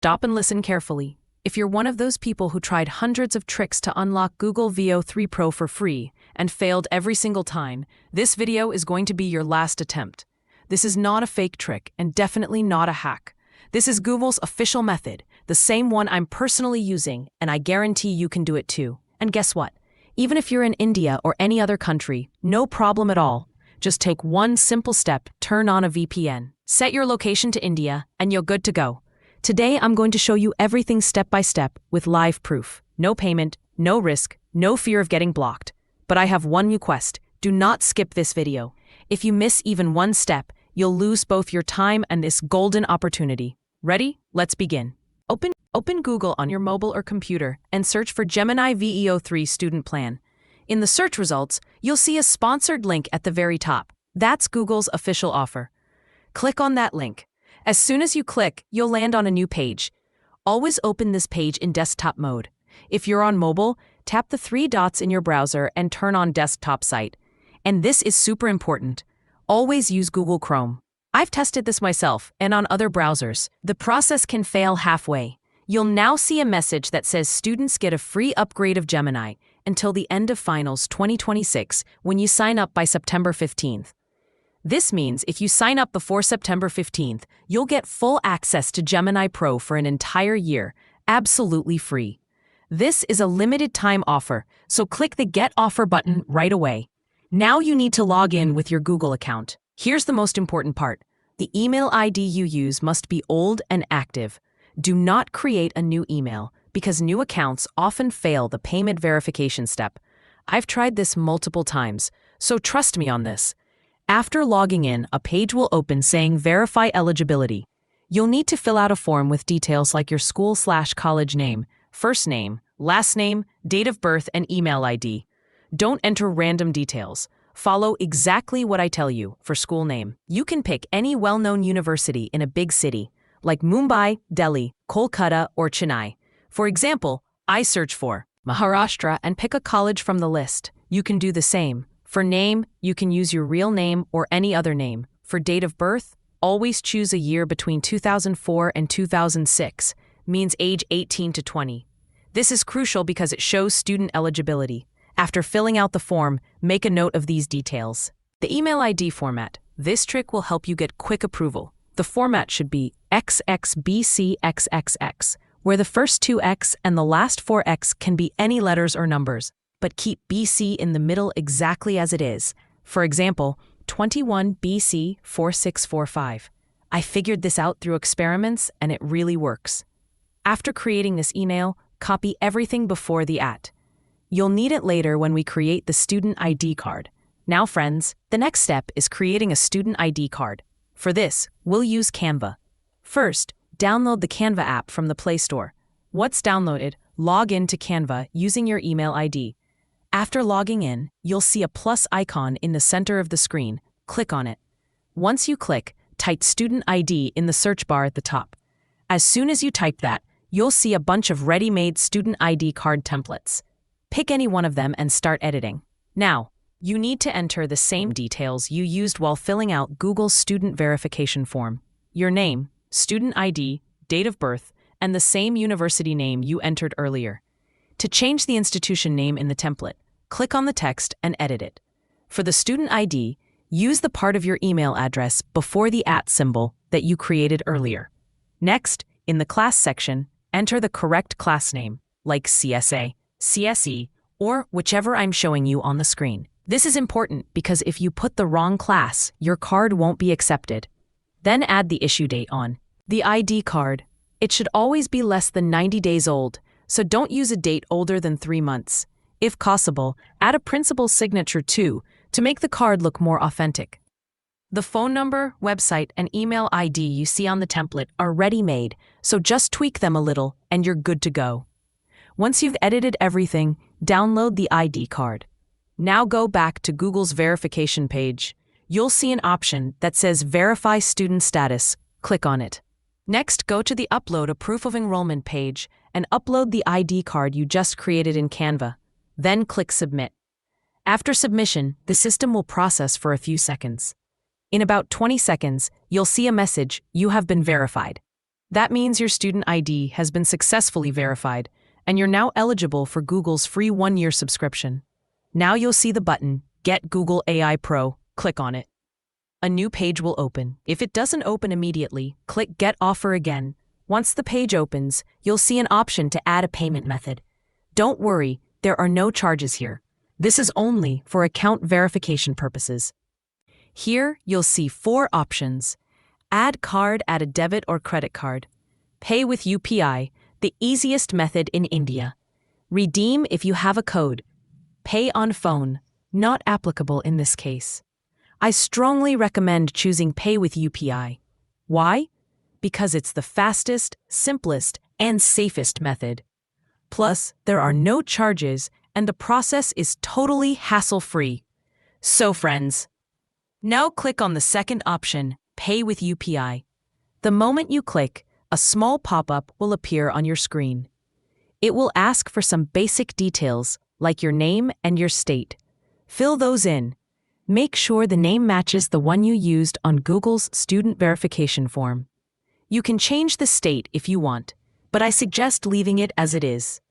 Stop and listen carefully. If you're one of those people who tried hundreds of tricks to unlock Google VEO 3 Pro for free and failed every single time, this video is going to be your last attempt. This is not a fake trick and definitely not a hack. This is Google's official method, the same one I'm personally using, and I guarantee you can do it too. And guess what? Even if you're in India or any other country, no problem at all. Just take one simple step, turn on a VPN, set your location to India, and you're good to go. Today, I'm going to show you everything step by step with live proof. No payment, no risk, no fear of getting blocked. But I have one request. Do not skip this video. If you miss even one step, you'll lose both your time and this golden opportunity. Ready? Let's begin. Open Google on your mobile or computer and search for Gemini VEO 3 Student Plan. In the search results, you'll see a sponsored link at the very top. That's Google's official offer. Click on that link. As soon as you click, you'll land on a new page. Always open this page in desktop mode. If you're on mobile, tap the three dots in your browser and turn on desktop site. And this is super important. Always use Google Chrome. I've tested this myself and on other browsers. The process can fail halfway. You'll now see a message that says students get a free upgrade of Gemini until the end of finals 2026 when you sign up by September 15th. This means if you sign up before September 15th, you'll get full access to Gemini Pro for an entire year, absolutely free. This is a limited time offer, so click the Get Offer button right away. Now you need to log in with your Google account. Here's the most important part. The email ID you use must be old and active. Do not create a new email because new accounts often fail the payment verification step. I've tried this multiple times, so trust me on this. After logging in, a page will open saying Verify Eligibility. You'll need to fill out a form with details like your school/college name, first name, last name, date of birth, and email ID. Don't enter random details. Follow exactly what I tell you for school name. You can pick any well-known university in a big city, like Mumbai, Delhi, Kolkata, or Chennai. For example, I search for Maharashtra and pick a college from the list. You can do the same. For name, you can use your real name or any other name. For date of birth, always choose a year between 2004 and 2006, means age 18 to 20. This is crucial because it shows student eligibility. After filling out the form, make a note of these details. The email ID format. This trick will help you get quick approval. The format should be XXBCXXX, where the first two X and the last four X can be any letters or numbers, but keep B.Sc in the middle exactly as it is. For example, 21 B.Sc 4645. I figured this out through experiments and it really works. After creating this email, copy everything before the @ You'll need it later when we create the student ID card. Now friends, the next step is creating a student ID card. For this, we'll use Canva. First, download the Canva app from the Play Store. Once downloaded, log in to Canva using your email ID. After logging in, you'll see a plus icon in the center of the screen. Click on it. Once you click, type Student ID in the search bar at the top. As soon as you type that, you'll see a bunch of ready-made student ID card templates. Pick any one of them and start editing. Now, you need to enter the same details you used while filling out Google's student verification form. Your name, student ID, date of birth, and the same university name you entered earlier. To change the institution name in the template, click on the text and edit it. For the student ID, use the part of your email address before the @ symbol that you created earlier. Next, in the class section, enter the correct class name, like CSA, CSE, or whichever I'm showing you on the screen. This is important because if you put the wrong class, your card won't be accepted. Then add the issue date on the ID card. It should always be less than 90 days old, so don't use a date older than 3 months. If possible, add a principal's signature too, to make the card look more authentic. The phone number, website, and email ID you see on the template are ready-made, so just tweak them a little and you're good to go. Once you've edited everything, download the ID card. Now go back to Google's verification page. You'll see an option that says Verify Student Status. Click on it. Next, go to the Upload a Proof of Enrollment page and upload the ID card you just created in Canva. Then click Submit. After submission, the system will process for a few seconds. In about 20 seconds, you'll see a message, "You have been verified." That means your student ID has been successfully verified, and you're now eligible for Google's free 1-year subscription. Now you'll see the button, Get Google AI Pro. Click on it. A new page will open. If it doesn't open immediately, click Get Offer again. Once the page opens, you'll see an option to add a payment method. Don't worry, there are no charges here. This is only for account verification purposes. Here, you'll see 4 options. Add card, add a debit or credit card. Pay with UPI, the easiest method in India. Redeem if you have a code. Pay on phone, not applicable in this case. I strongly recommend choosing Pay with UPI. Why? Because it's the fastest, simplest, and safest method. Plus, there are no charges, and the process is totally hassle-free. So friends, now click on the second option, Pay with UPI. The moment you click, a small pop-up will appear on your screen. It will ask for some basic details, like your name and your state. Fill those in. Make sure the name matches the one you used on Google's student verification form. You can change the state if you want, but I suggest leaving it as it is.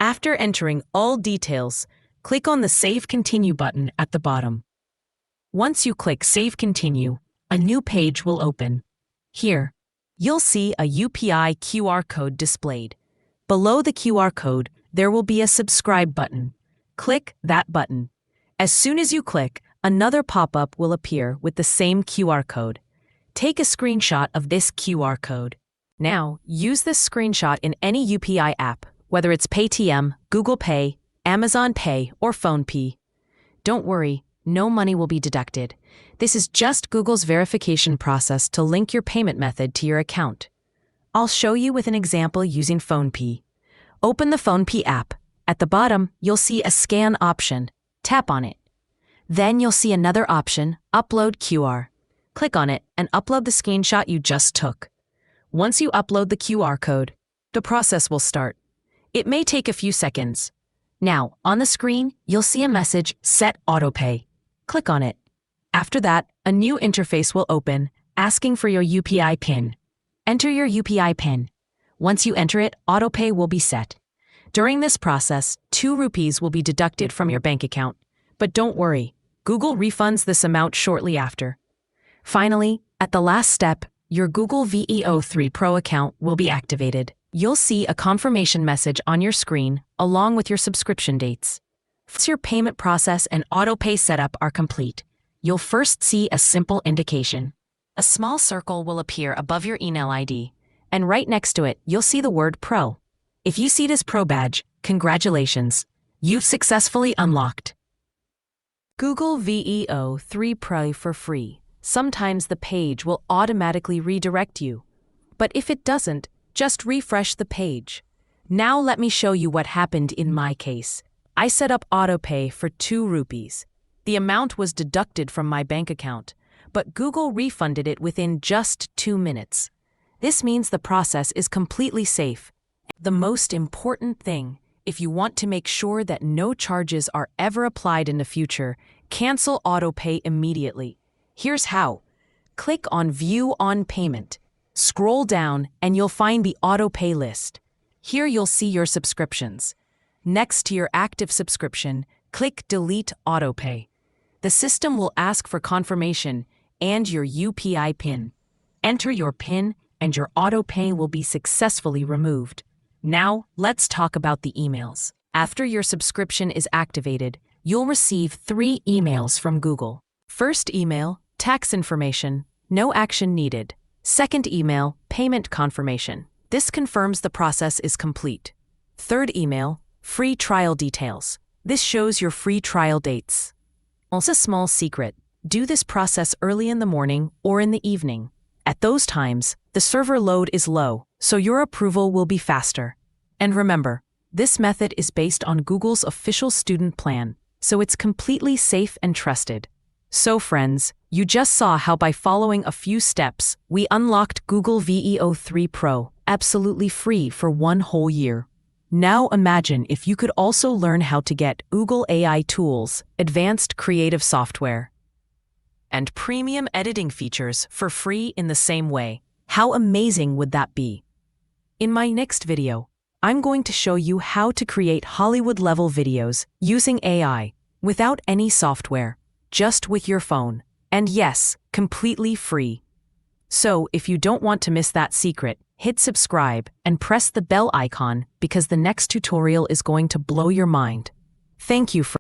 After entering all details, click on the Save Continue button at the bottom. Once you click Save Continue, a new page will open. Here, you'll see a UPI QR code displayed. Below the QR code, there will be a Subscribe button. Click that button. As soon as you click, another pop-up will appear with the same QR code. Take a screenshot of this QR code. Now, use this screenshot in any UPI app, whether it's Paytm, Google Pay, Amazon Pay, or PhonePe. Don't worry, no money will be deducted. This is just Google's verification process to link your payment method to your account. I'll show you with an example using PhonePe. Open the PhonePe app. At the bottom, you'll see a scan option. Tap on it. Then you'll see another option, Upload QR. Click on it and upload the screenshot you just took. Once you upload the QR code, the process will start. It may take a few seconds. Now, on the screen, you'll see a message, Set Autopay. Click on it. After that, a new interface will open, asking for your UPI PIN. Enter your UPI PIN. Once you enter it, autopay will be set. During this process, 2 rupees will be deducted from your bank account. But don't worry, Google refunds this amount shortly after. Finally, at the last step, your Google VEO 3 Pro account will be activated. You'll see a confirmation message on your screen, along with your subscription dates. Once your payment process and autopay setup are complete, you'll first see a simple indication. A small circle will appear above your email ID, and right next to it, you'll see the word Pro. If you see this Pro badge, congratulations! You've successfully unlocked Google VEO 3 Pro for free. Sometimes the page will automatically redirect you. But if it doesn't, just refresh the page. Now let me show you what happened in my case. I set up autopay for 2 rupees. The amount was deducted from my bank account, but Google refunded it within just 2 minutes. This means the process is completely safe. The most important thing, if you want to make sure that no charges are ever applied in the future, cancel autopay immediately. Here's how. Click on View on Payment. Scroll down and you'll find the autopay list. Here you'll see your subscriptions. Next to your active subscription, click Delete Autopay. The system will ask for confirmation and your UPI PIN. Enter your PIN and your autopay will be successfully removed. Now, let's talk about the emails. After your subscription is activated, you'll receive 3 emails from Google. First email, tax information, no action needed. Second email, payment confirmation. This confirms the process is complete. Third email, free trial details. This shows your free trial dates. Also, a small secret, do this process early in the morning or in the evening. At those times, the server load is low, so your approval will be faster. And remember, this method is based on Google's official student plan, so it's completely safe and trusted. So friends, you just saw how by following a few steps, we unlocked Google VEO 3 Pro, absolutely free for 1 whole year. Now imagine if you could also learn how to get Google AI tools, advanced creative software, and premium editing features for free in the same way. How amazing would that be? In my next video, I'm going to show you how to create Hollywood-level videos using AI, without any software, just with your phone. And yes, completely free. So, if you don't want to miss that secret, hit subscribe and press the bell icon because the next tutorial is going to blow your mind. Thank you for